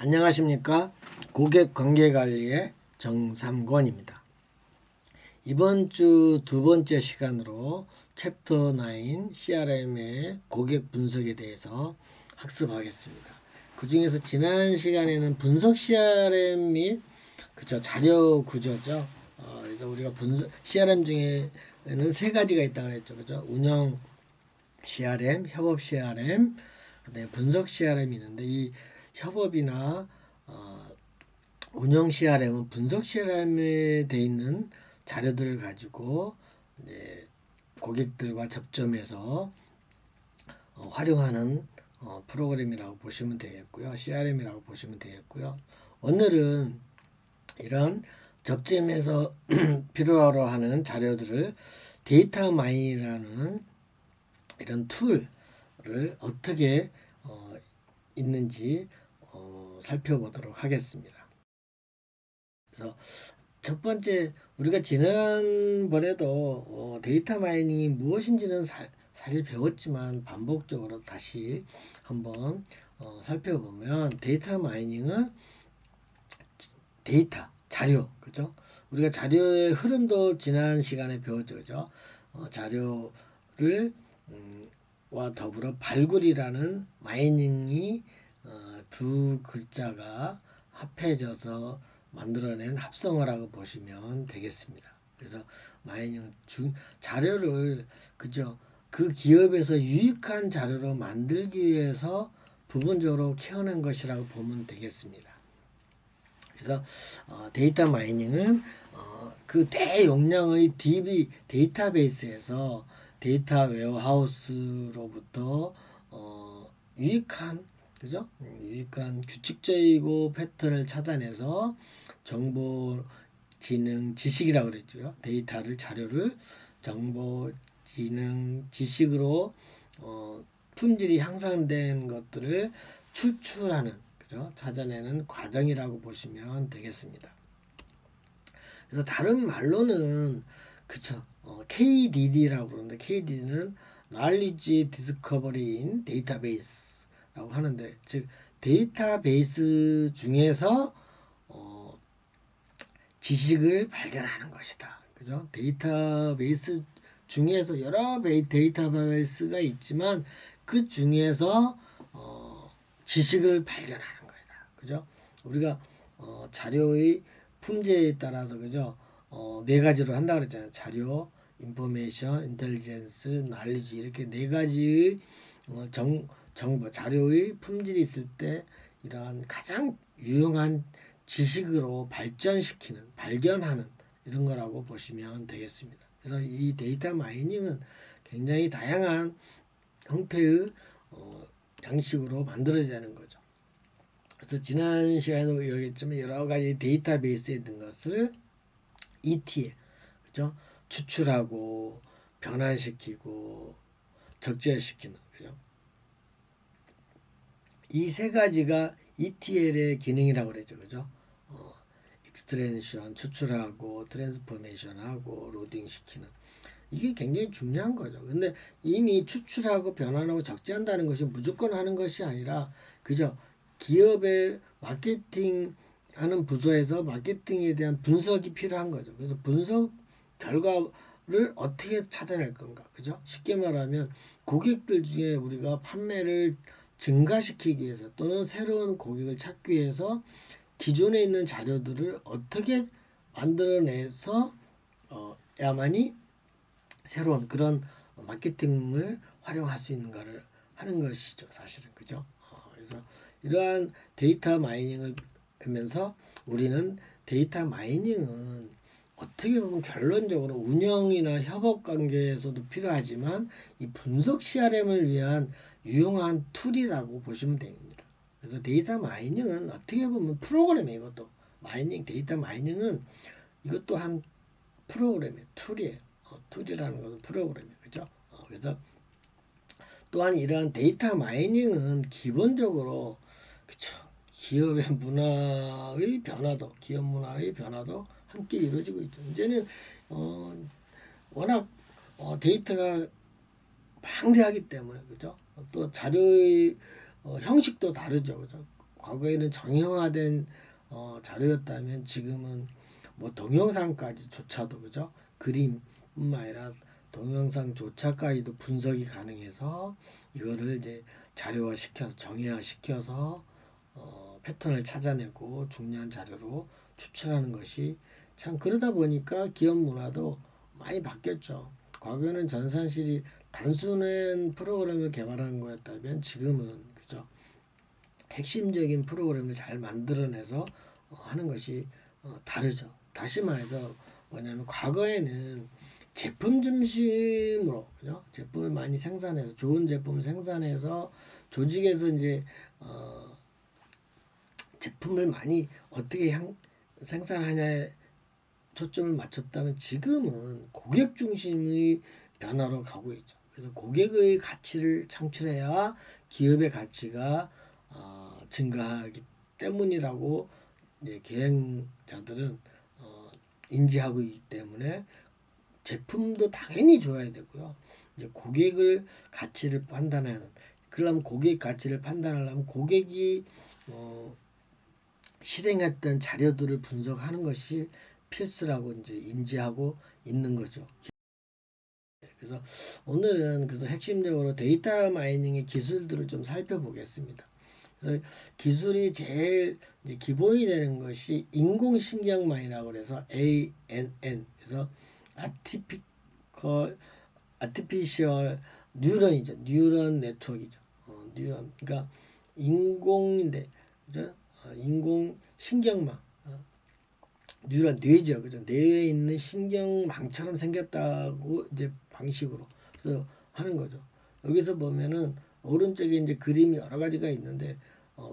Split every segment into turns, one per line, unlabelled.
안녕하십니까. 고객관계관리의 정삼권입니다. 이번 주 두 번째 시간으로 챕터 9 CRM의 고객 분석에 대해서 학습하겠습니다. 그 중에서 지난 시간에는 분석 CRM 및 자료 구조죠. 그래서 우리가 분석 CRM 중에는 세 가지가 있다고 했죠. 그죠? 운영 CRM, 협업 CRM, 그다음에 분석 CRM이 있는데 이 협업이나 운영 CRM은 분석 CRM에 돼 있는 자료들을 가지고 이제 고객들과 접점해서 활용하는 프로그램이라고 보시면 되겠고요. CRM이라고 보시면 되겠고요. 오늘은 이런 접점에서 필요로 하는 자료들을 데이터 마인이라는 이런 툴을 어떻게 있는지 살펴보도록 하겠습니다. 그래서 첫 번째 우리가 지난번에도 데이터 마이닝이 무엇인지는 사실 배웠지만 반복적으로 다시 한번 살펴보면 데이터 마이닝은 데이터, 자료, 그죠? 우리가 자료의 흐름도 지난 시간에 배웠죠, 그죠? 자료를 와 더불어 발굴이라는 마이닝이 두 글자가 합해져서 만들어낸 합성어라고 보시면 되겠습니다. 그래서 마이닝 자료를 그죠? 그 기업에서 유익한 자료로 만들기 위해서 부분적으로 키워낸 것이라고 보면 되겠습니다. 그래서 데이터 마이닝은 그 대용량의 DB 데이터베이스에서 데이터 웨어하우스로부터 유익한 그죠? 유익한 규칙적이고 패턴을 찾아내서 정보 지능 지식이라고 그랬죠. 데이터를 자료를 정보 지능 지식으로 품질이 향상된 것들을 추출하는 그죠? 찾아내는 과정이라고 보시면 되겠습니다. 그래서 다른 말로는 그쵸 KDD라고 그러는데 KDD는 Knowledge Discovery in Database라고 하는데 즉 데이터베이스 중에서 지식을 발견하는 것이다. 그죠? 데이터베이스 중에서 여러 데이터베이스가 있지만 그 중에서 지식을 발견하는 것이다. 그죠? 우리가 자료의 품질에 따라서 그죠? 네 가지로 한다 그랬잖아요. 자료, 인포메이션, 인텔리전스, 날리지 이렇게 네 가지의 정보, 자료의 품질이 있을 때 이러한 가장 유용한 지식으로 발전시키는, 발견하는 이런 거라고 보시면 되겠습니다. 그래서 이 데이터 마이닝은 굉장히 다양한 형태의 양식으로 만들어지는 거죠. 그래서 지난 시간에도 얘기했지만 여러 가지 데이터베이스에 있는 것을 ETL, 그죠? 추출하고 변환시키고 적재시키는 그죠? 이 세 가지가 ETL의 기능이라고 그러죠, 그죠? 익스트랜션 추출하고 트랜스포메이션하고 로딩 시키는 이게 굉장히 중요한 거죠. 근데 이미 추출하고 변환하고 적재한다는 것이 무조건 하는 것이 아니라 그죠? 기업의 마케팅 하는 부서에서 마케팅에 대한 분석이 필요한 거죠. 그래서 분석 결과를 어떻게 찾아낼 건가, 그죠? 쉽게 말하면 고객들 중에 우리가 판매를 증가시키기 위해서 또는 새로운 고객을 찾기 위해서 기존에 있는 자료들을 어떻게 만들어내서 야만이 새로운 그런 마케팅을 활용할 수 있는가를 하는 것이죠, 사실은 그죠? 그래서 이러한 데이터 마이닝을 하면서 우리는 데이터 마이닝은 어떻게 보면 결론적으로 운영이나 협업 관계에서도 필요하지만 이 분석 CRM을 위한 유용한 툴이라고 보시면 됩니다. 그래서 데이터 마이닝은 어떻게 보면 프로그램이에요. 이것도 마이닝 데이터 마이닝은 이것도 한 프로그램이에요. 툴이에요. 툴이라는 것은 프로그램이에요. 그죠? 그래서 또한 이러한 데이터 마이닝은 기본적으로 그쵸 기업의 문화의 변화도 기업 문화의 변화도 함께 이루어지고 있죠. 이제는 워낙 데이터가 방대하기 때문에 그죠? 또 자료의 형식도 다르죠. 그죠? 과거에는 정형화된 자료였다면 지금은 뭐 동영상까지조차도 그죠? 그림뿐만 아니라 동영상조차까지도 분석이 가능해서 이거를 이제 자료화 시켜서 정의화 시켜서 패턴을 찾아내고 중요한 자료로 추출하는 것이 참 그러다 보니까 기업 문화도 많이 바뀌었죠. 과거에는 전산실이 단순한 프로그램을 개발하는 거였다면 지금은 그죠? 핵심적인 프로그램을 잘 만들어내서 하는 것이 다르죠. 다시 말해서 뭐냐면 과거에는 제품 중심으로 그죠? 제품을 많이 생산해서 좋은 제품을 생산해서 조직에서 이제 제품을 많이 어떻게 생산하냐에 초점을 맞췄다면 지금은 고객 중심의 변화로 가고 있죠. 그래서 고객의 가치를 창출해야 기업의 가치가 증가하기 때문이라고 이제 경영자들은 인지하고 있기 때문에 제품도 당연히 줘야 되고요. 이제 고객을 가치를 판단하는 그러려면 고객 가치를 판단하려면 고객이 실행했던 자료들을 분석하는 것이 필수라고 이제 인지하고 있는 거죠. 그래서 오늘은 그래서 핵심적으로 데이터 마이닝의 기술들을 좀 살펴보겠습니다. 그래서 기술이 제일 이제 기본이 되는 것이 인공신경망이라고 그래서 ANN 그래서 아티피셜 뉴런이죠. 뉴런 네트워크이죠. 뉴런 그러니까 인공인데 그죠? 인공신경망 뉴런 뇌죠. 그죠? 뇌에 있는 신경망처럼 생겼다고 이제 방식으로 그래서 하는 거죠. 여기서 보면은 오른쪽에 이제 그림이 여러 가지가 있는데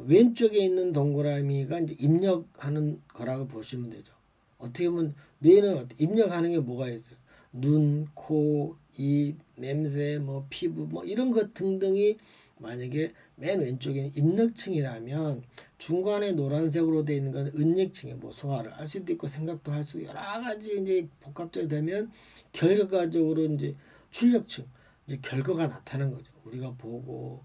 왼쪽에 있는 동그라미가 이제 입력하는 거라고 보시면 되죠. 어떻게 보면 뇌는 입력하는 게 뭐가 있어요? 눈, 코, 입, 냄새, 뭐 피부, 뭐 이런 것 등등이 만약에 맨 왼쪽에는 입력층이라면 중간에 노란색으로 되어 있는 건 은닉층에 뭐 소화를 할 수도 있고 생각도 할 수 여러 가지 이제 복합적이 되면 결과적으로 이제 출력층 이제 결과가 나타나는 거죠. 우리가 보고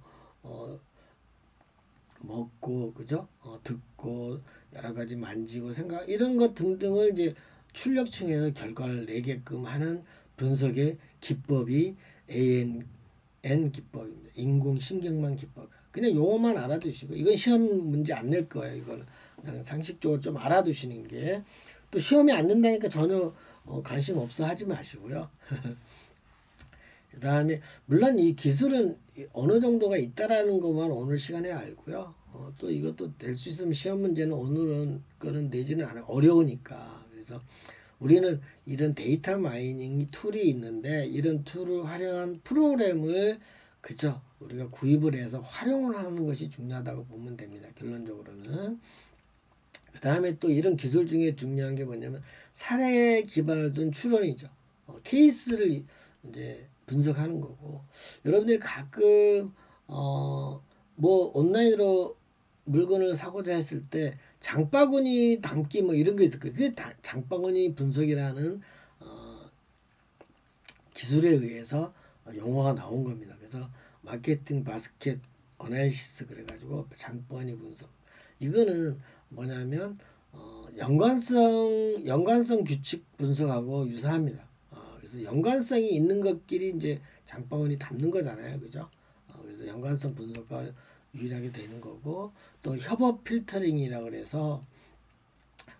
먹고 그죠? 듣고 여러 가지 만지고 생각 이런 것 등등을 이제 출력층에서 결과를 내게끔 하는 분석의 기법이 ANN 기법입니다. 인공신경망 기법. 그냥 용어만 알아두시고 이건 시험 문제 안 낼 거예요. 이거는 그냥 상식적으로 좀 알아두시는 게 또 시험이 안 된다니까 전혀 관심 없어 하지 마시고요. 그다음에 물론 이 기술은 어느 정도가 있다라는 것만 오늘 시간에 알고요. 또 이것도 될 수 있으면 시험 문제는 오늘은 거는 내지는 않아 어려우니까. 그래서 우리는 이런 데이터 마이닝 툴이 있는데 이런 툴을 활용한 프로그램을 그저 우리가 구입을 해서 활용을 하는 것이 중요하다고 보면 됩니다. 결론적으로는. 그 다음에 또 이런 기술 중에 중요한 게 뭐냐면 사례 기반을 둔 추론이죠. 케이스를 이제 분석하는 거고 여러분들이 가끔 뭐 온라인으로 물건을 사고자 했을 때 장바구니 담기 뭐 이런 거 있을 거예요. 그게 장바구니 분석이라는 기술에 의해서 용어가 나온 겁니다. 그래서 마케팅 바스켓 어널리시스 그래가지고 장바구니 분석 이거는 뭐냐면 연관성 규칙 분석하고 유사합니다. 그래서 연관성이 있는 것끼리 이제 장바구니 담는 거잖아요, 그죠? 그래서 연관성 분석과 유일하게 되는 거고 또 협업 필터링이라 그래서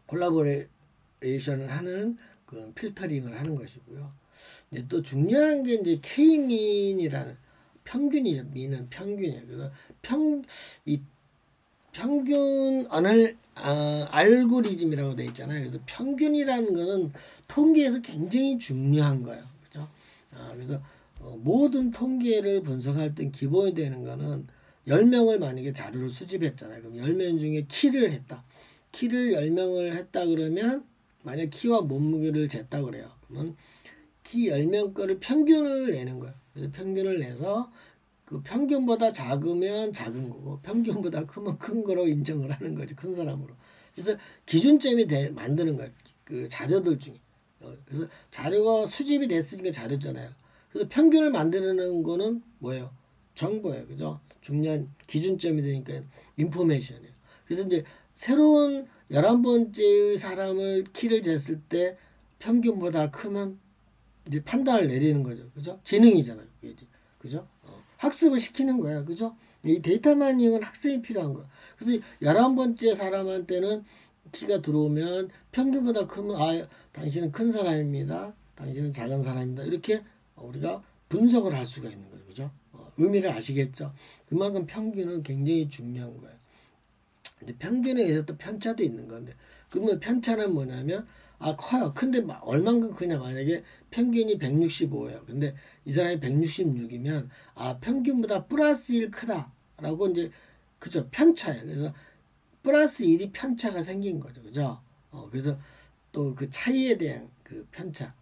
콜라보레이션을 하는 그 필터링을 하는 것이고요. 이제 또 중요한 게 이제 K민이라는 평균이죠. 민은 평균이에요. 그래서 이 평균 알고리즘이라고 되어 있잖아요. 그래서 평균이라는 거는 통계에서 굉장히 중요한 거예요. 그죠? 그래서 모든 통계를 분석할 땐 기본이 되는 거는 10명을 만약에 자료를 수집했잖아요. 그럼 10명 중에 키를 했다. 키를 10명을 했다 그러면 만약 키와 몸무게를 쟀다 그래요. 그러면 키 10명 거를 평균을 내는 거예요. 그래서 평균을 내서 그 평균보다 작으면 작은 거고 평균보다 크면 큰 거로 인정을 하는 거죠. 큰 사람으로. 그래서 기준점이 만드는 거예요. 그 자료들 중에. 그래서 자료가 수집이 됐으니까 자료잖아요. 그래서 평균을 만드는 거는 뭐예요? 정보예요. 그죠? 중요한 기준점이 되니까 인포메이션이에요. 그래서 이제 새로운 11번째의 사람을 키를 쟀을 때 평균보다 크면 이제 판단을 내리는 거죠. 그죠? 지능이잖아요. 그게 이제. 그죠? 학습을 시키는 거야. 그죠? 이 데이터 마이닝은 학습이 필요한 거야. 그래서 11번째 사람한테는 키가 들어오면 평균보다 크면 아, 당신은 큰 사람입니다. 당신은 작은 사람입니다. 이렇게 우리가 분석을 할 수가 있는 거죠. 그죠? 의미를 아시겠죠? 그만큼 평균은 굉장히 중요한 거예요. 근데 평균에 의해서 또 편차도 있는 건데 그러면 편차는 뭐냐면 아 커요. 근데 얼만큼 크냐 만약에 평균이 165예요. 근데 이 사람이 166이면 아 평균보다 플러스 1 크다라고 이제 그죠 편차예요. 그래서 플러스 1이 편차가 생긴 거죠. 그죠? 그래서 또 그 차이에 대한 그 편차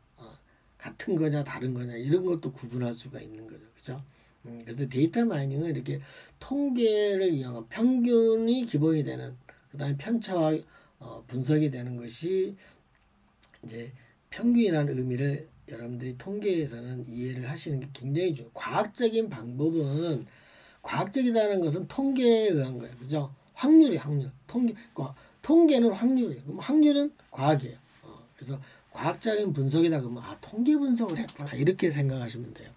같은 거냐 다른 거냐 이런 것도 구분할 수가 있는 거죠. 그죠? 그래서 데이터 마이닝은 이렇게 통계를 이용한 평균이 기본이 되는 그다음에 편차와 분석이 되는 것이 이제 평균이라는 의미를 여러분들이 통계에서는 이해를 하시는 게 굉장히 중요해요. 과학적인 방법은 과학적이라는 것은 통계에 의한 거예요. 그죠? 확률이 확률. 통계는 확률이에요. 그럼 확률은 과학이에요. 그래서 과학적인 분석이다 그러면 아 통계 분석을 했구나 이렇게 생각하시면 돼요.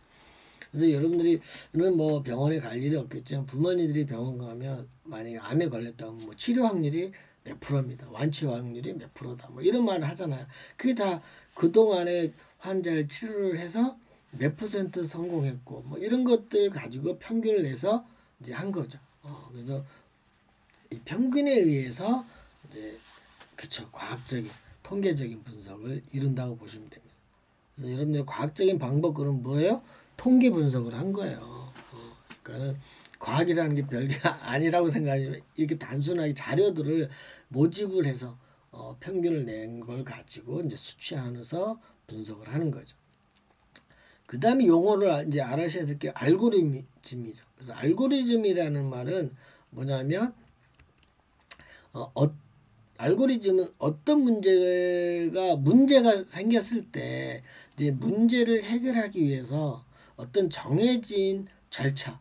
그래서 여러분들이는 뭐 병원에 갈 일이 없겠지만 부모님들이 병원 가면 만약에 암에 걸렸다면 뭐 치료 확률이 몇 프로입니다. 완치 확률이 몇 프로다. 뭐 이런 말을 하잖아요. 그게 다 그동안에 환자를 치료를 해서 몇 퍼센트 성공했고 뭐 이런 것들 가지고 평균을 내서 이제 한 거죠. 그래서 이 평균에 의해서 이제 그쵸 과학적인 통계적인 분석을 이룬다고 보시면 됩니다. 그래서 여러분들 과학적인 방법 그럼 뭐예요? 통계 분석을 한 거예요. 그러니까는 과학이라는 게 별게 아니라고 생각하지만 이렇게 단순하게 자료들을 모집을 해서 평균을 낸 걸 가지고 이제 수치하면서 분석을 하는 거죠. 그 다음에 용어를 이제 알아셔야 될 게 알고리즘이죠. 그래서 알고리즘이라는 말은 뭐냐면 어, 어, 알고리즘은 어떤 문제가 생겼을 때 이제 문제를 해결하기 위해서 어떤 정해진 절차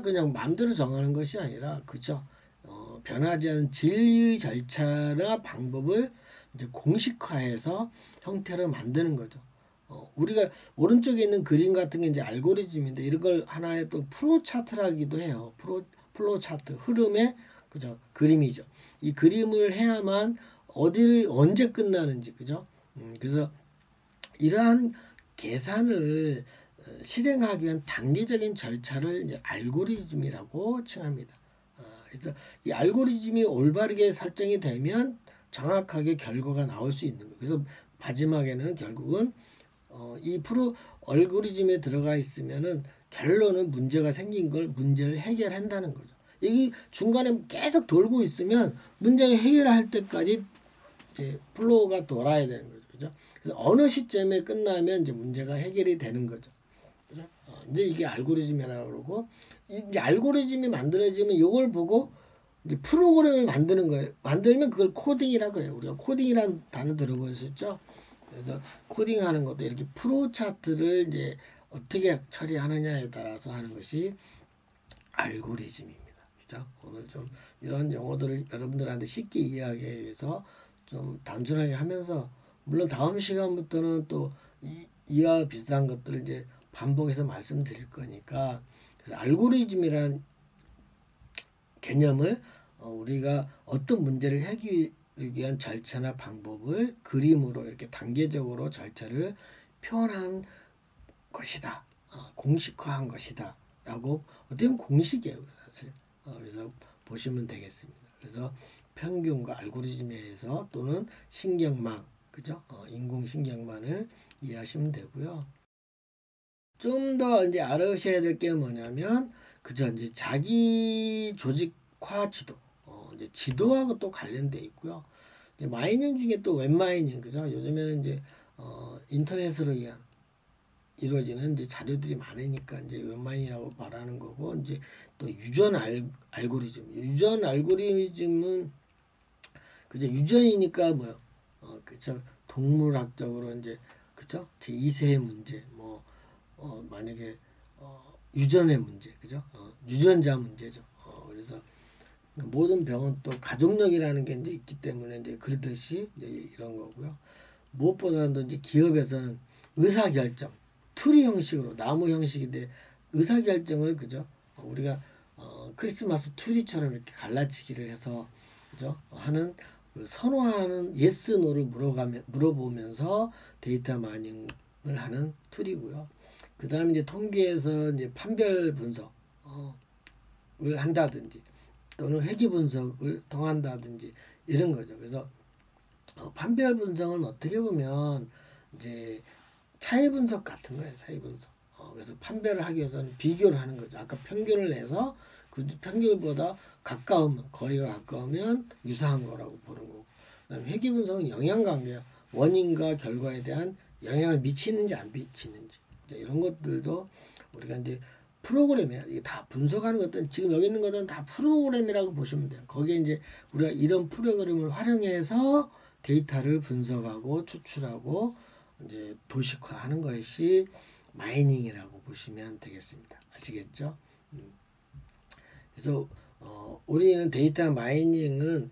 그냥 마음대로 정하는 것이 아니라 그죠? 변하지 않은 진리의 절차나 방법을 이제 공식화해서 형태로 만드는 거죠. 우리가 오른쪽에 있는 그림 같은 게 이제 알고리즘인데 이런 걸 하나의 또 프로 차트라기도 해요. 플로 차트 흐름의 그죠 그림이죠. 이 그림을 해야만 어디를 언제 끝나는지 그죠. 그래서 이러한 계산을 실행하기 위한 단계적인 절차를 이제 알고리즘이라고 칭합니다. 그래서 이 알고리즘이 올바르게 설정이 되면 정확하게 결과가 나올 수 있는 거예요. 그래서 마지막에는 결국은 이 프로 알고리즘에 들어가 있으면은 결론은 문제가 생긴 걸 문제를 해결한다는 거죠. 이게 중간에 계속 돌고 있으면 문제를 해결할 때까지 이제 플로우가 돌아야 되는 거죠. 그죠? 그래서 어느 시점에 끝나면 이제 문제가 해결이 되는 거죠. 그죠? 이제 이게 알고리즘이라고 그러고 이제 알고리즘이 만들어지면 이걸 보고 이제 프로그램을 만드는 거예요. 만들면 그걸 코딩이라 그래요. 우리가 코딩이라는 단어 들어보셨죠? 그래서 코딩하는 것도 이렇게 프로 차트를 이제 어떻게 처리하느냐에 따라서 하는 것이 알고리즘입니다. 그죠? 오늘 좀 이런 용어들을 여러분들한테 쉽게 이해하기 위해서 좀 단순하게 하면서 물론 다음 시간부터는 또 이와 비슷한 것들을 이제 반복해서 말씀드릴 거니까 그래서 알고리즘이란 개념을 우리가 어떤 문제를 해결하기 위한 절차나 방법을 그림으로 이렇게 단계적으로 절차를 표현한 것이다. 공식화한 것이다. 라고 어떻게 보면 공식이에요. 사실. 그래서 보시면 되겠습니다. 그래서 평균과 알고리즘에 의해서 또는 신경망, 그죠? 인공신경망을 이해하시면 되고요. 좀 더 이제 알아셔야 될 게 뭐냐면, 그죠? 이제 자기 조직화 지도, 이제 지도하고 또 관련돼 있고요. 이제 마이닝 중에 또 웹마이닝, 그죠? 요즘에는 이제 인터넷으로 의한 이루어지는 이제 자료들이 많으니까 이제 웹마인이라고 말하는 거고 이제 또 유전 알고리즘은 그죠 유전이니까 뭐요 그죠 동물학적으로 이제 그죠 제 2세의 문제 뭐 만약에 유전의 문제 그죠 유전자 문제죠 그래서 모든 병은 또 가족력이라는 게 이제 있기 때문에 이제 그러듯이 이제 이런 거고요. 무엇보다도 이제 기업에서는 의사결정, 투리 형식으로 나무 형식인데 의사결정을 그죠? 우리가 크리스마스 투리처럼 이렇게 갈라치기를 해서 그죠? 하는 그 선호하는 예스 노를 물어보면서 데이터 마이닝을 하는 툴이고요. 그 다음에 이제 통계에서 이제 판별 분석을 한다든지 또는 회귀 분석을 통한다든지 이런 거죠. 그래서 판별 분석은 어떻게 보면 이제 차이 분석 같은 거예요. 차이 분석. 그래서 판별을 하기 위해서는 비교를 하는 거죠. 아까 평균을 내서 그 평균보다 가까우면 거리가 가까우면 유사한 거라고 보는 거고. 그다음에 회귀 분석은 영향관계야. 원인과 결과에 대한 영향을 미치는지 안 미치는지 이런 것들도 우리가 이제 프로그램이에요. 이게 다 분석하는 것들은 지금 여기 있는 것들은 다 프로그램이라고 보시면 돼요. 거기에 이제 우리가 이런 프로그램을 활용해서 데이터를 분석하고 추출하고 이제 도식화하는 것이 마이닝이라고 보시면 되겠습니다. 아시겠죠? 그래서 우리는 데이터 마이닝은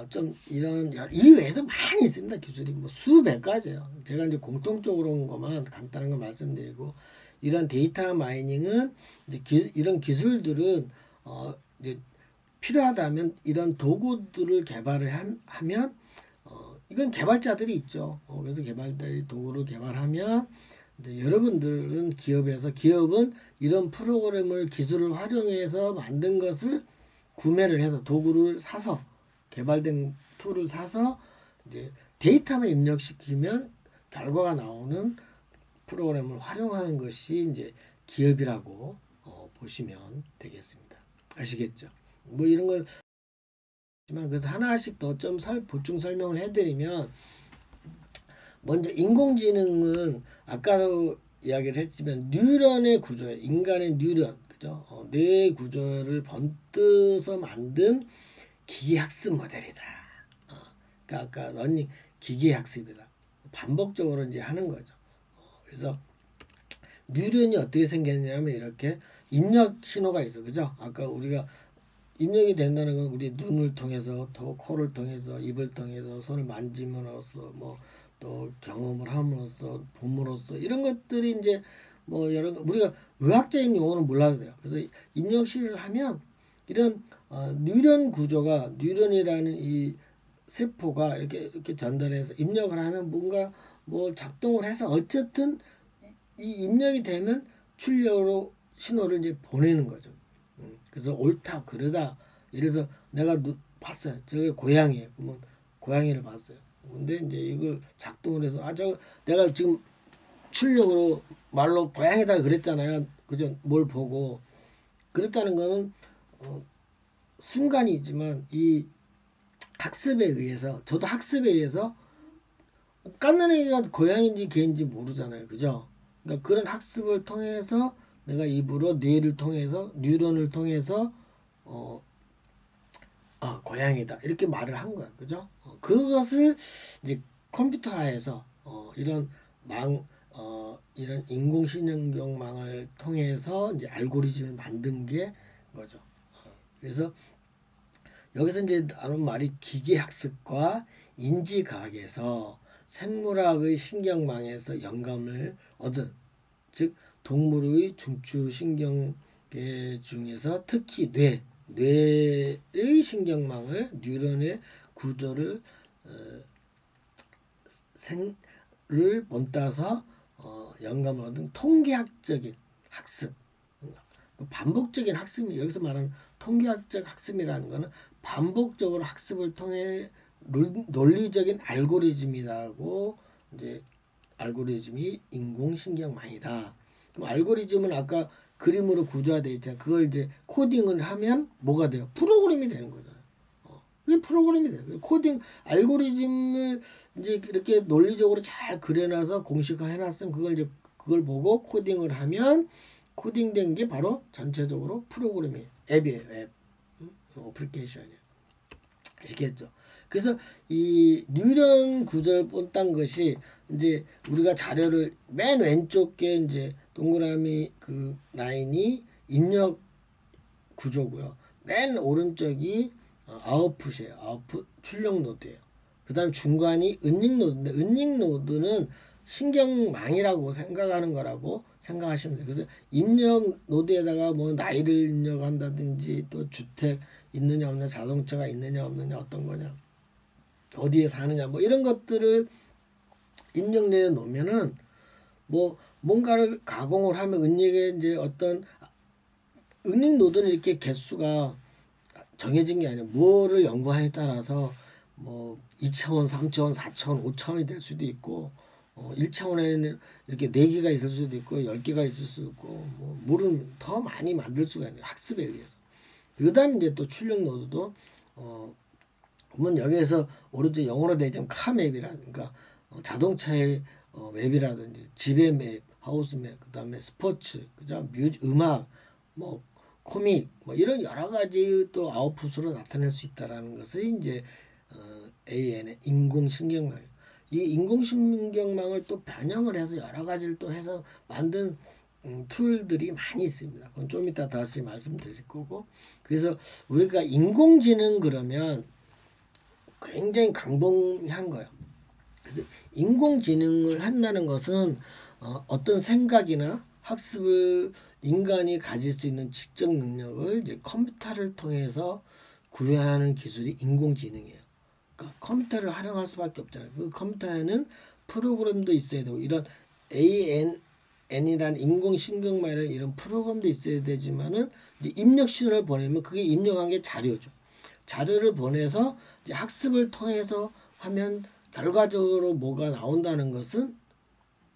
좀 이런 이 외에도 많이 있습니다. 기술이 뭐 수백 가지예요. 제가 이제 공통적으로 온 것만 간단한 거 말씀드리고 이런 데이터 마이닝은 이제 이런 기술들은 이제 필요하다면 이런 도구들을 개발을 하면 이건 개발자들이 있죠. 그래서 개발자들이 도구를 개발하면 이제 여러분들은 기업은 이런 프로그램을 기술을 활용해서 만든 것을 구매를 해서 도구를 사서 개발된 툴을 사서 이제 데이터만 입력시키면 결과가 나오는 프로그램을 활용하는 것이 이제 기업이라고 보시면 되겠습니다. 아시겠죠? 뭐 이런 걸 그래서 하나씩 더 좀 보충 설명을 해드리면 먼저 인공지능은 아까도 이야기를 했지만 뉴런의 구조예요. 인간의 뉴런 그죠? 뇌 구조를 번뜨서 만든 기계학습 모델이다. 그러니까 아까 러닝 기계학습이다. 반복적으로 이제 하는 거죠. 그래서 뉴런이 어떻게 생겼냐면 이렇게 입력 신호가 있어, 그죠? 아까 우리가 입력이 된다는 건 우리 눈을 통해서 또 코를 통해서 입을 통해서 손을 만짐으로써 뭐 또 경험을 함으로써 봄으로써 이런 것들이 이제 뭐 여러 우리가 의학적인 용어는 몰라도 돼요. 그래서 입력식을 하면 이런 뉴런 구조가 뉴런이라는 이 세포가 이렇게 전달해서 입력을 하면 뭔가 뭐 작동을 해서 어쨌든 이 입력이 되면 출력으로 신호를 이제 보내는 거죠. 그래서 옳다 그르다 이래서 내가 봤어요. 저게 고양이에요. 그러면 고양이를 봤어요. 근데 이제 이걸 작동을 해서 저 내가 지금 출력으로 말로 고양이다 그랬잖아요. 그죠? 뭘 보고 그랬다는 거는 순간이지만 이 학습에 의해서 저도 학습에 의해서 깎는 애가 고양인지 개인지 모르잖아요. 그죠? 그러니까 그런 학습을 통해서 내가 입으로 뇌를 통해서 뉴런을 통해서 고양이다 이렇게 말을 한 거야. 그죠? 그것을 이제 컴퓨터화해서 이런 이런 인공지능망을 통해서 이제 알고리즘을 만든 게 거죠. 그래서 여기서 이제 나눈 말이 기계학습과 인지과학에서 생물학의 신경망에서 영감을 얻은 즉 동물의 중추신경계 중에서 특히 뇌의 신경망을 뉴런의 구조를 생을 본따서 영감을 얻은 통계학적인 학습 반복적인 학습이 여기서 말하는 통계학적 학습이라는 것은 반복적으로 학습을 통해 논리적인 알고리즘이라고 이제 알고리즘이 인공신경망이다. 그럼 알고리즘은 아까 그림으로 구조화되어 있잖아요. 그걸 이제 코딩을 하면 뭐가 돼요? 프로그램이 되는 거잖아요. 이게 프로그램이 돼요. 코딩 알고리즘을 이제 이렇게 논리적으로 잘 그려놔서 공식화 해놨으면 그걸 보고 코딩을 하면 코딩된 게 바로 전체적으로 프로그램이에요. 앱이에요. 앱. 어플리케이션이에요. 아시겠죠? 그래서 이 뉴런 구조를 본딴 것이 이제 우리가 자료를 맨 왼쪽에 이제 동그라미 그 라인이 입력 구조고요. 맨 오른쪽이 아웃풋이에요. 아웃풋 출력 노드예요. 그 다음 중간이 은닉 노드인데 은닉 노드는 신경망이라고 생각하는 거라고 생각하시면 돼요. 그래서 입력 노드에다가 뭐 나이를 입력한다든지 또 주택 있느냐 없느냐 자동차가 있느냐 없느냐 어떤 거냐 어디에 사느냐 뭐 이런 것들을 입력내에 놓으면은 뭐 뭔가를 가공을 하면 은닉에 이제 어떤 은닉 노드는 이렇게 개수가 정해진 게 아니라 뭐를 연구하에 따라서 뭐 2차원, 3차원, 4차원, 5차원이 될 수도 있고 1차원에는 이렇게 4개가 있을 수도 있고 10개가 있을 수도 있고 뭐 모르는 더 많이 만들 수가 있는 학습에 의해서. 그다음 이제 또 출력 노드도 보면 여기에서 오른쪽 영어로 되어 있지만 카맵이라든가 자동차의 맵이라든지 집의 맵, 하우스 맵, 그다음에 스포츠, 그죠? 음악, 뭐 코믹, 뭐 이런 여러 가지 또 아웃풋으로 나타낼 수 있다라는 것을 이제 AN의 인공신경망. 이 인공신경망을 또 변형을 해서 여러 가지를 또 해서 만든 툴들이 많이 있습니다. 그건 좀 이따 다시 말씀드릴 거고. 그래서 우리가 인공지능 그러면 굉장히 강봉한 거예요. 그래서 인공지능을 한다는 것은 어떤 생각이나 학습을 인간이 가질 수 있는 지적 능력을 이제 컴퓨터를 통해서 구현하는 기술이 인공지능이에요. 그러니까 컴퓨터를 활용할 수밖에 없잖아요. 그 컴퓨터에는 프로그램도 있어야 되고 이런 AN이라는 인공신경망이라는 이런 프로그램도 있어야 되지만은 이제 입력 신호를 보내면 그게 입력한 게 자료죠. 자료를 보내서 이제 학습을 통해서 하면 결과적으로 뭐가 나온다는 것은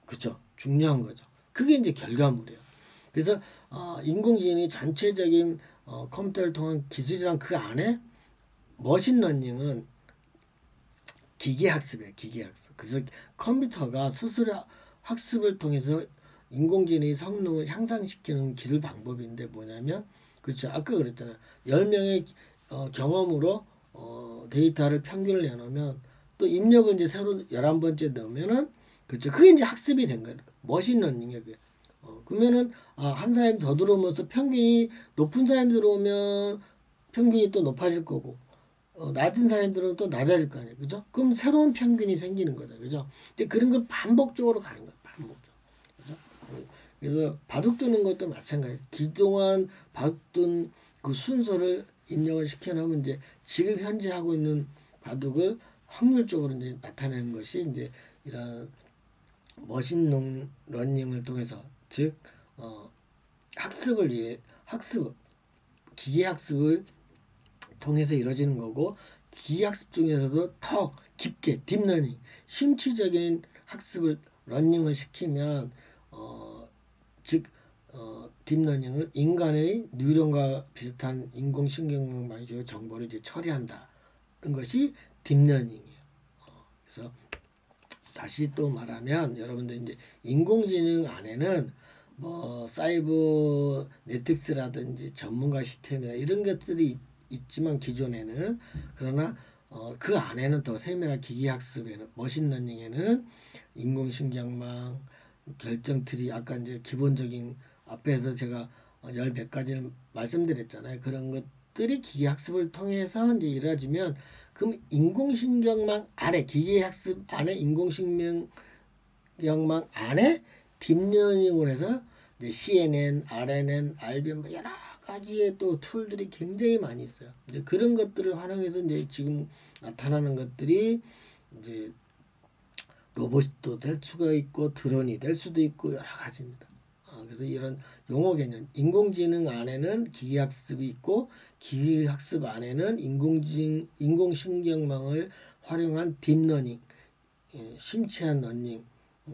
그죠 중요한 거죠. 그게 이제 결과물이에요. 그래서 인공지능이 전체적인 컴퓨터를 통한 기술이란 그 안에 머신러닝은 기계학습이에요. 기계학습. 그래서 컴퓨터가 스스로 학습을 통해서 인공지능의 성능을 향상시키는 기술 방법인데 뭐냐면 그렇죠. 아까 그랬잖아요. 10명의 경험으로 데이터를 평균을 내놓으면 또 입력을 이제 새로 11번째 넣으면은 그렇죠. 그게 이제 학습이 된 거예요. 머신러닝이에요. 그게. 그러면은 한 사람이 더 들어오면서 평균이 높은 사람이 들어오면 평균이 또 높아질 거고 낮은 사람들은 또 낮아질 거 아니에요. 그죠? 그럼 새로운 평균이 생기는 거죠. 그죠? 근데 그런 걸 반복적으로 가는 거예요. 반복적으로. 그죠? 그래서 바둑 두는 것도 마찬가지예요. 그동안 바둑 둔 그 순서를 입력을 시켜놓으면 이제 지금 현재 하고 있는 바둑을 확률적으로 이제 나타내는 것이 이제 이런 머신 러닝을 통해서 즉 학습을 위해 기계 학습을 통해서 이루어지는 거고 기학습 중에서도 더 깊게 딥러닝 심취적인 학습을 러닝을 시키면 즉 딥러닝은 인간의 뉴런과 비슷한 인공신경망 방식의 정보를 이제 처리한다는 것이 딥러닝이에요. 그래서 다시 또 말하면 여러분들 이제 인공지능 안에는 뭐 사이버 네틱스라든지 전문가 시스템이나 이런 것들이 있지만 기존에는 그러나 그 안에는 더 세밀한 기계학습에는 머신러닝에는 인공신경망 결정트리 아까 이제 기본적인 앞에서 제가 열 몇 가지를 말씀드렸잖아요. 그런 것들이 기계학습을 통해서 이제 이루어지면 그럼 인공신경망 안에 기계학습 안에 인공신경망 안에 딥러닝을 해서 이제 CNN, RNN, RBM 뭐 여러 가지의 또 툴들이 굉장히 많이 있어요. 이제 그런 것들을 활용해서 이제 지금 나타나는 것들이 이제 로봇도 될 수가 있고 드론이 될 수도 있고 여러 가지입니다. 그래서 이런 용어 개념, 인공지능 안에는 기계학습이 있고 기계학습 안에는 인공신경망을 활용한 딥러닝, 심취한 러닝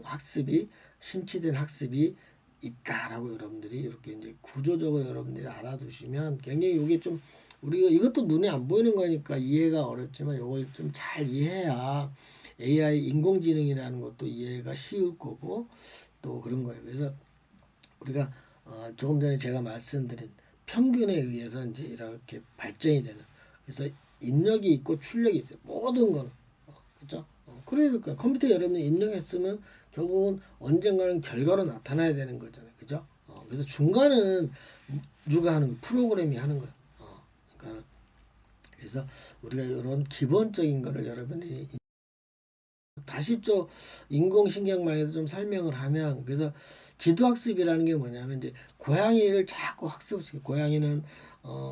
학습이 심취된 학습이 있다라고 여러분들이 이렇게 이제 구조적으로 여러분들이 알아두시면 굉장히 이게 좀 우리가 이것도 눈에 안 보이는 거니까 이해가 어렵지만 이걸 좀 잘 이해해야 AI 인공지능이라는 것도 이해가 쉬울 거고 또 그런 거예요. 그래서 우리가 조금 전에 제가 말씀드린 평균에 의해서 이제 이렇게 발전이 되는 그래서 입력이 있고 출력이 있어요. 모든 거는 그렇죠? 그래서 컴퓨터 여러분이 입력했으면 결국은 언젠가는 결과로 나타나야 되는 거잖아요. 그죠? 그래서 중간은 누가 하는 프로그램이 하는 거예요. 그러니까 그래서 우리가 이런 기본적인 거를 여러분이 다시 또 인공신경망에서 좀 설명을 하면, 그래서 지도학습이라는 게 뭐냐면 이제 고양이를 자꾸 학습시켜. 고양이는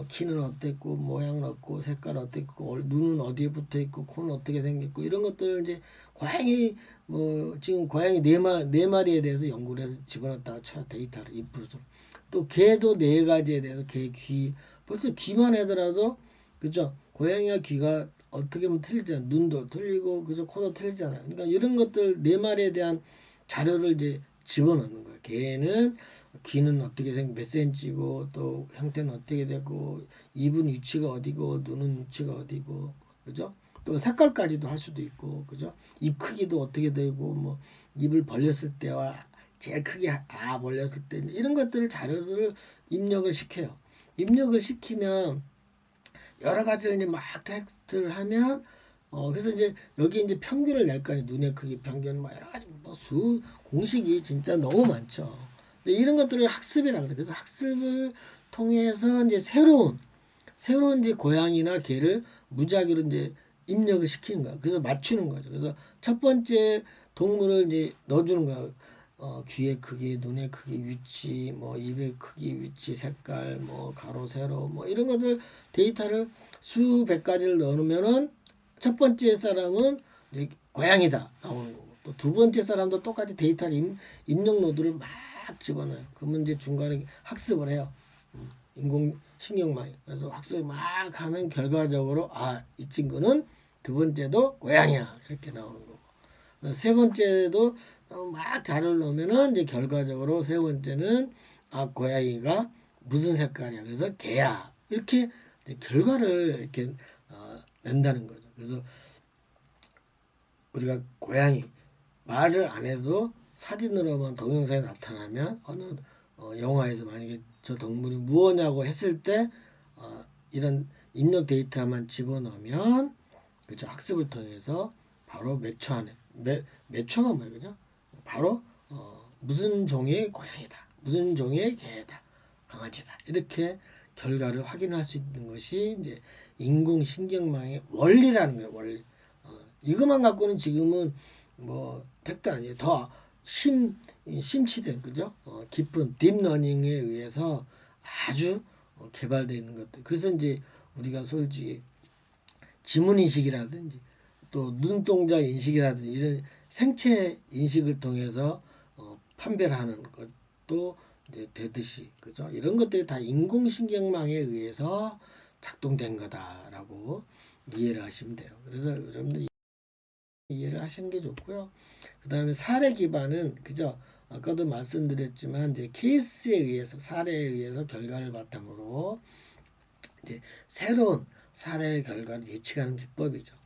키는 어땠고 모양은 어떻고 색깔 어땠고 눈은 어디에 붙어 있고 코는 어떻게 생겼고 이런 것들을 이제 고양이 뭐 지금 고양이 네 마리에 대해서 연구를 해서 집어넣었다가 쳐 데이터를 인풋을. 또 개도 네 가지에 대해서 개 귀 벌써 귀만 하더라도 그죠? 고양이와 귀가 어떻게 보면 틀리잖아요. 눈도 틀리고 그죠? 코도 틀리잖아요. 그러니까 이런 것들 네 마리에 대한 자료를 이제 집어넣는 거예요. 개는 귀는 어떻게 몇 센치고 또 형태는 어떻게 되고 입은 위치가 어디고 눈은 위치가 어디고 그죠? 또 색깔까지도 할 수도 있고 그죠? 입 크기도 어떻게 되고 뭐 입을 벌렸을 때와 제일 크게 벌렸을 때 이런 것들을 자료들을 입력을 시켜요. 입력을 시키면 여러 가지를 이제 막 텍스트를 하면 그래서 이제 여기 이제 평균을 낼 거 아니에요. 눈의 크기 평균 뭐 여러 가지 뭐 수 공식이 진짜 너무 많죠. 근데 이런 것들을 학습이라 그래요. 그래서 학습을 통해서 이제 새로운 이제 고양이나 개를 무작위로 이제 입력을 시키는 거야. 그래서 맞추는 거죠. 그래서 첫 번째 동물을 이제 넣어주는 거야. 귀의 크기, 눈의 크기, 위치, 뭐 입의 크기, 위치, 색깔, 뭐 가로, 세로, 뭐 이런 것들 데이터를 수백 가지를 넣으면은 첫 번째 사람은 이제 고양이다 나오는 거고 또 두 번째 사람도 똑같이 데이터를 입력 노드를 막 집어넣어요. 그러면 이제 중간에 학습을 해요. 인공신경망이. 그래서 학습을 막 하면 결과적으로 이 친구는 두 번째도 고양이야 이렇게 나오는 거고 세 번째도 막 자료를 넣으면은 이제 결과적으로 세 번째는 고양이가 무슨 색깔이야 그래서 개야 이렇게 이제 결과를 이렇게 낸다는 거죠. 그래서 우리가 고양이 말을 안 해도 사진으로만 동영상에 나타나면 어느 영화에서 만약에 저 동물이 무엇냐고 했을 때 이런 입력 데이터만 집어넣으면 그죠 학습을 통해서 바로 몇 초 안에 몇 초가 뭐예요 그죠 바로 무슨 종의 고양이다 무슨 종의 개다 강아지다 이렇게 결과를 확인할 수 있는 것이 이제 인공신경망의 원리라는 거예요 원리. 이것만 갖고는 지금은 뭐 택도 아니에요. 더 심취된 그죠? 깊은 딥러닝에 의해서 아주 개발되어 있는 것들. 그래서 이제 우리가 솔직히 지문 인식이라든지 또 눈동자 인식이라든지 이런 생체 인식을 통해서 판별하는 것도 이제 되듯이 그죠? 이런 것들이 다 인공신경망에 의해서 작동된 거다라고 이해를 하시면 돼요. 그래서 여러분들 이해를 하시는 게 좋고요. 그 다음에 사례 기반은 그죠? 아까도 말씀드렸지만 이제 케이스에 의해서 사례에 의해서 결과를 바탕으로 이제 새로운 사례 결과를 예측하는 기법이죠.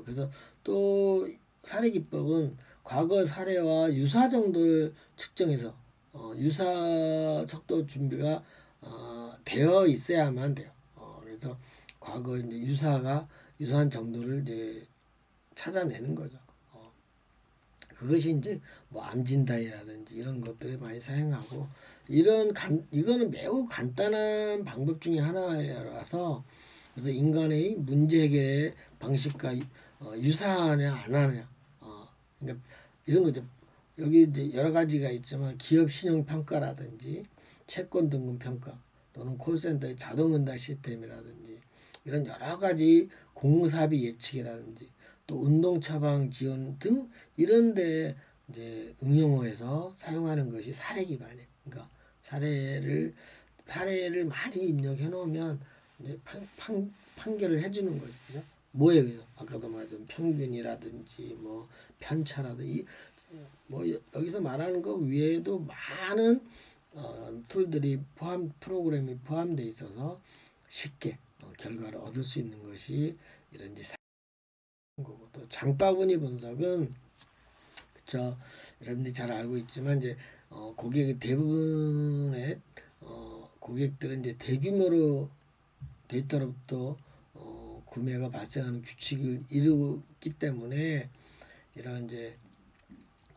그래서 또 사례 기법은 과거 사례와 유사 정도를 측정해서 유사 척도 준비가 되어 있어야만 돼요. 그래서 과거 이제 유사한 정도를 이제 찾아내는 거죠. 그것이 이제 뭐 암진단이라든지 이런 것들을 많이 사용하고 이거는 매우 간단한 방법 중에 하나라서 그래서 인간의 문제 해결의 방식과 유사하냐 안 하냐 그러니까 이런 거죠. 여기 이제 여러 가지가 있지만 기업 신용 평가라든지 채권 등급 평가 또는 콜센터의 자동 응답 시스템이라든지 이런 여러 가지 공사비 예측이라든지 또 운동 처방 지원 등 이런데 이제 응용해서 사용하는 것이 사례 기반이에요. 그러니까 사례를 많이 입력해 놓으면 이제 판결을 해주는 거죠. 그죠? 뭐에 의해서 아까도 말했던 평균이라든지 뭐 편차라든지 뭐 여기서 말하는 것 외에도 많은 툴들이 프로그램이 포함되어 있어서 쉽게 결과를 얻을 수 있는 것이 이런 이제 거고 또 장바구니 분석은 그쵸 여러분들이 잘 알고 있지만 이제 고객의 대부분의 고객들은 이제 대규모로 데이터로부터 구매가 발생하는 규칙을 이루기 때문에 이런 이제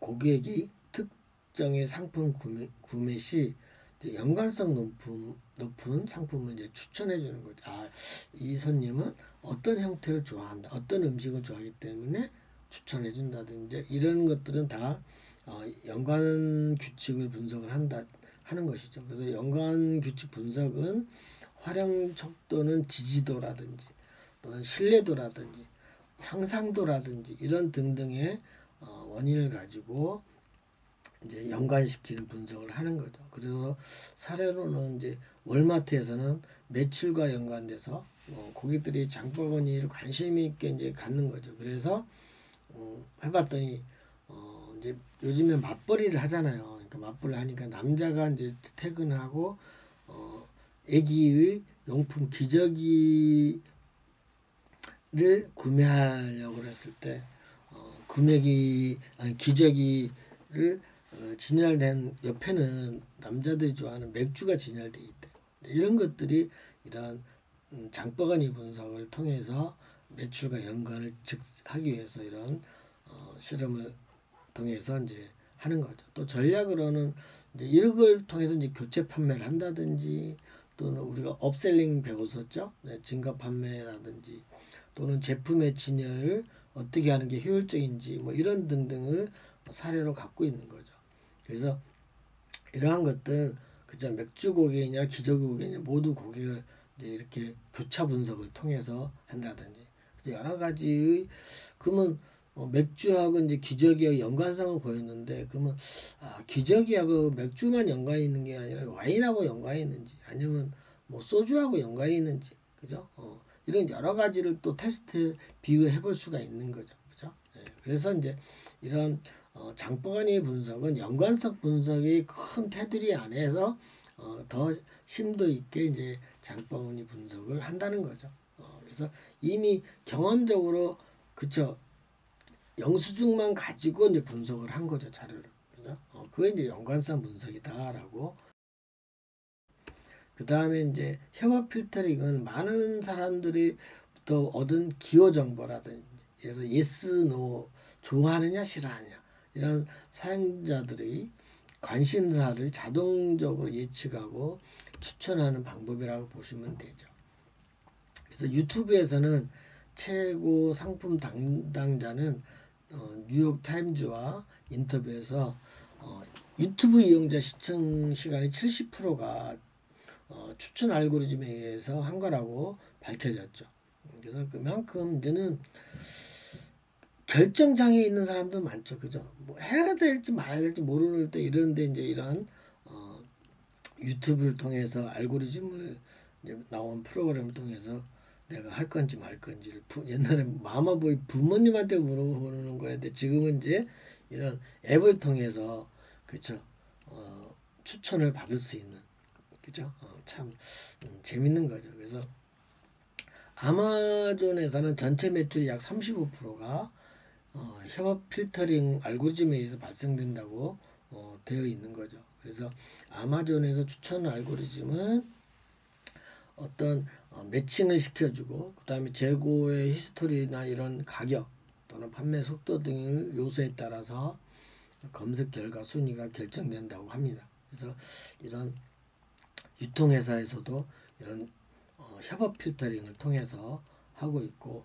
고객이 특정의 상품 구매 시 이제 연관성 높은 상품을 이제 추천해 주는 거죠. 아, 이 손님은 어떤 형태를 좋아한다, 어떤 음식을 좋아하기 때문에 추천해 준다든지 이런 것들은 다 연관 규칙을 분석을 한다 하는 것이죠. 그래서 연관 규칙 분석은 활용 척도는 지지도라든지 또는 신뢰도라든지 향상도라든지 이런 등등의 원인을 가지고 이제 연관시키는 분석을 하는 거죠. 그래서 사례로는 이제 월마트에서는 매출과 연관돼서 고객들이 장바구니를 관심 있게 이제 갖는 거죠. 그래서 해봤더니 이제 요즘에 맞벌이를 하잖아요. 그러니까 맞벌이를 하니까 남자가 이제 퇴근하고 아기의 용품 기저귀를 구매하려고 그랬을 때 금액이 아니 기저귀를 진열된 옆에는 남자들이 좋아하는 맥주가 진열돼 있대. 이런 것들이 이런 장바구니 분석을 통해서 매출과 연관을 하기 위해서 이런 실험을 통해서 이제 하는 거죠. 또 전략으로는 이제 이런 걸 통해서 이제 교체 판매를 한다든지 또는 우리가 업셀링 배웠었죠. 네, 증가 판매라든지 또는 제품의 진열을 어떻게 하는 게 효율적인지 뭐 이런 등등을 사례로 갖고 있는 거죠. 그래서 이러한 것들은 그저 맥주 고객이냐 기저귀 고객이냐 모두 고객을 이제 이렇게 교차 분석을 통해서 한다든지 그래서 여러 가지의 그러면 맥주하고 이제 기저귀하고 연관성을 보였는데 그러면 기저귀하고 맥주만 연관이 있는 게 아니라 와인하고 연관이 있는지 아니면 뭐 소주하고 연관이 있는지 그죠? 이런 여러 가지를 또 테스트 비교해 볼 수가 있는 거죠. 그죠? 예, 그래서 이제 이런 장바구니 분석은 연관성 분석이 큰 테두리 안에서 더 심도 있게 이제 장바구니 분석을 한다는 거죠. 그래서 이미 경험적으로 그쵸 영수증만 가지고 이제 분석을 한 거죠 자료를. 그죠? 그게 이제 연관성 분석이다라고. 그 다음에 이제 혐오 필터링은 많은 사람들이 또 얻은 기호 정보라든지 그래서 yes, no 좋아하느냐 싫어하느냐 이런 사용자들의 관심사를 자동적으로 예측하고 추천하는 방법이라고 보시면 되죠. 그래서 유튜브에서는 최고 상품 담당자는 뉴욕 타임즈와 인터뷰에서 유튜브 이용자 시청 시간의 70%가 추천 알고리즘에 의해서 한 거라고 밝혀졌죠. 그래서 그만큼 이제는 결정장애 있는 사람도 많죠. 그죠? 뭐 해야 될지 말아야 될지 모르는 때 이런데 이제 이런 유튜브를 통해서 알고리즘을 이제 나온 프로그램을 통해서 내가 할 건지 말 건지를 옛날에 마마보이 부모님한테 물어보는 거였는데 지금은 이제 이런 앱을 통해서 그쵸 추천을 받을 수 있는 그죠 참 재밌는 거죠. 그래서 아마존에서는 전체 매출이 약 35%가 협업 필터링 알고리즘에 의해서 발생된다고 되어 있는 거죠. 그래서 아마존에서 추천 알고리즘은 어떤 매칭을 시켜주고 그 다음에 재고의 히스토리나 이런 가격 또는 판매 속도 등의 요소에 따라서 검색 결과 순위가 결정된다고 합니다. 그래서 이런 유통회사에서도 이런 협업 필터링을 통해서 하고 있고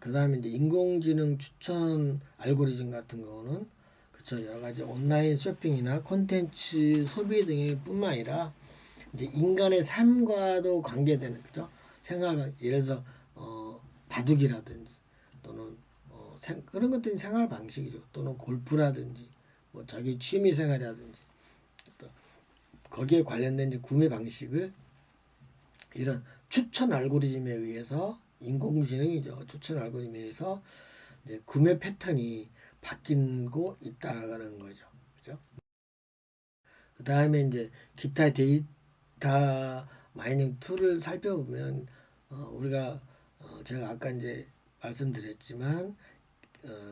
그 다음에 이제 인공지능 추천 알고리즘 같은 경우는 그쵸 여러 가지 온라인 쇼핑이나 콘텐츠 소비 등의 뿐만 아니라 이제 인간의 삶과도 관계되는 그죠 생활 예를 들어서 바둑이라든지 또는 그런 것들이 생활 방식이죠. 또는 골프라든지 뭐 자기 취미 생활이라든지 또 거기에 관련된 이제 구매 방식을 이런 추천 알고리즘에 의해서 인공지능이죠. 추천 알고리즘에 의해서 이제 구매 패턴이 바뀌고 있다는 거죠. 그죠? 그 다음에 이제 기타 데이터 마이닝 툴을 살펴보면 우리가 제가 아까 이제 말씀드렸지만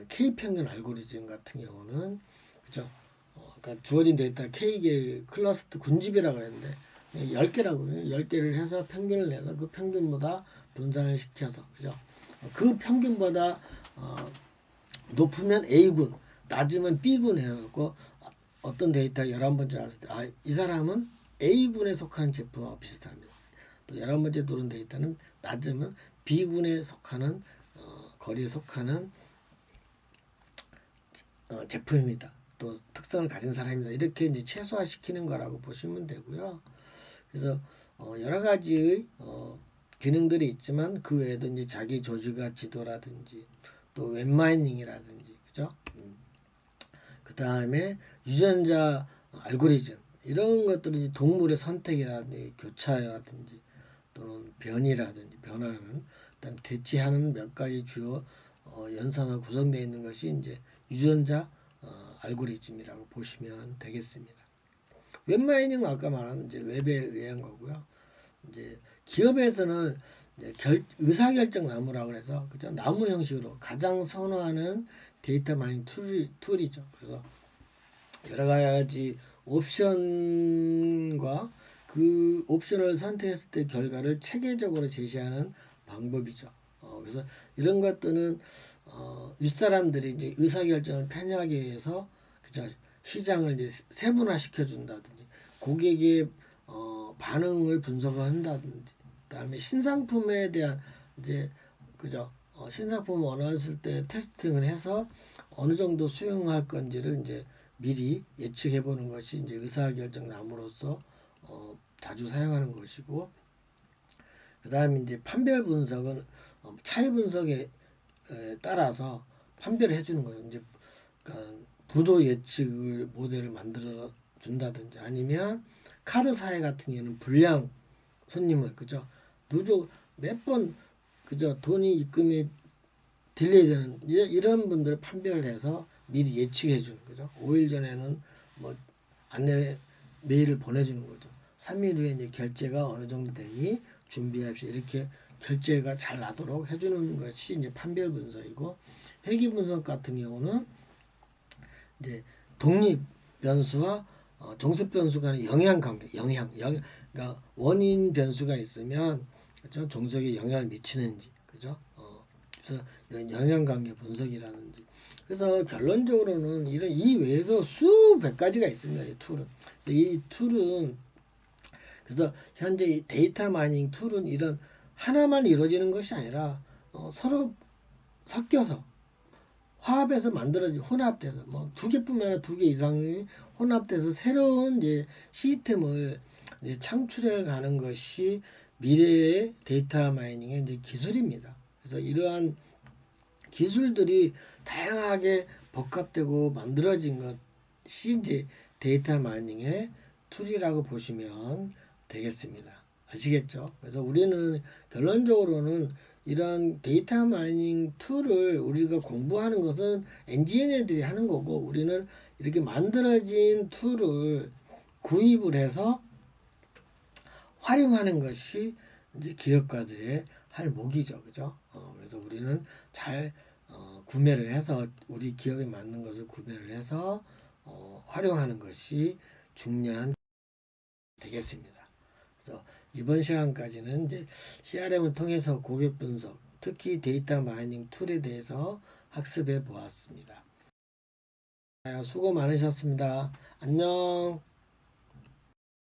K 평균 알고리즘 같은 경우는 그죠? 그러니까 주어진 데이터 K개 클러스터 군집이라고 그랬는데 10개라고 해요. 10개를 해서 평균을 내서 그 평균보다 분산을 시켜서 그죠? 그 평균보다 높으면 A군, 낮으면 B군 해갖고 어떤 데이터 11번째 왔을 때 이 사람은 A군에 속하는 제품하고 비슷합니다. 또 11번째 도론 데이터는 낮으면 B군에 속하는 거리에 속하는 제품입니다. 또 특성을 가진 사람입니다. 이렇게 이제 최소화시키는 거라고 보시면 되고요. 그래서 여러 가지의 기능들이 있지만 그 외에도 이제 자기 조직화 지도라든지 또 웹마이닝이라든지 그죠? 그 다음에 유전자 알고리즘 이런 것들은 이제 동물의 선택이라든지 교차라든지 또는 변이라든지 변화는 일단 대체하는 몇 가지 주요 연산으로 구성되어 있는 것이 이제 유전자 알고리즘이라고 보시면 되겠습니다. 웹마이닝은 아까 말한 이제 웹에 의한 거고요. 이제 기업에서는 이제 의사결정 나무라고 해서 그죠? 나무 형식으로 가장 선호하는 데이터 마이닝 툴이죠. 그래서 여러 가지 옵션과 그 옵션을 선택했을 때 결과를 체계적으로 제시하는 방법이죠. 그래서 이런 것들은 윗사람들이 이제 의사결정을 편리하게 위해서 그죠? 시장을 이제 세분화시켜 준다든지 고객의 반응을 분석을 한다든지 그다음에 신상품에 대한 이제 그죠? 신상품을 원했을 때 테스팅을 해서 어느 정도 수용할 건지를 이제 미리 예측해 보는 것이 이제 의사결정 나무로서 자주 사용하는 것이고 그다음에 이제 판별 분석은 차이 분석에 따라서 판별을 해주는 거예요. 이제 그러니까 부도 예측을 모델을 만들어 준다든지 아니면 카드 사회 같은 경우는 불량 손님을 그죠 누적 몇 번 그죠 돈이 입금이 딜레이 되는 이런 분들을 판별을 해서 미리 예측해 주는 거죠. 5일 전에는 뭐 안내 메일을 보내주는 거죠. 3일 후에 이제 결제가 어느 정도 되니 준비합시다. 이렇게 결제가 잘 나도록 해주는 것이 이제 판별 분석이고 회귀 분석 같은 경우는 이제 독립 변수와 종속 변수 간의 영향 관계, 그러니까 원인 변수가 있으면 그죠 종속에 영향을 미치는지 그죠 그래서 이런 영향 관계 분석이라든지 그래서 결론적으로는 이런 이 외에도 수백 가지가 있습니다. 이 툴은 그래서 이 툴은 그래서 현재 데이터 마이닝 툴은 이런 하나만 이루어지는 것이 아니라 서로 섞여서 화합해서 만들어진 혼합돼서 뭐 두 개뿐만 아니라 두 개 이상이 혼합돼서 새로운 이제 시스템을 이제 창출해 가는 것이 미래의 데이터 마이닝의 이제 기술입니다. 그래서 이러한 기술들이 다양하게 복합되고 만들어진 것이 이제 데이터 마이닝의 툴이라고 보시면 되겠습니다. 아시겠죠? 그래서 우리는 결론적으로는 이런 데이터 마이닝 툴을 우리가 공부하는 것은 엔지니어들이 하는 거고 우리는 이렇게 만들어진 툴을 구입을 해서 활용하는 것이 이제 기업가들의 할 목이죠. 그죠? 그래서 우리는 잘 구매를 해서 우리 기업에 맞는 것을 구매를 해서 활용하는 것이 중요한 되겠습니다. 그래서 이번 시간까지는 이제 CRM을 통해서 고객 분석, 특히 데이터 마이닝 툴에 대해서 학습해 보았습니다. 수고 많으셨습니다. 안녕.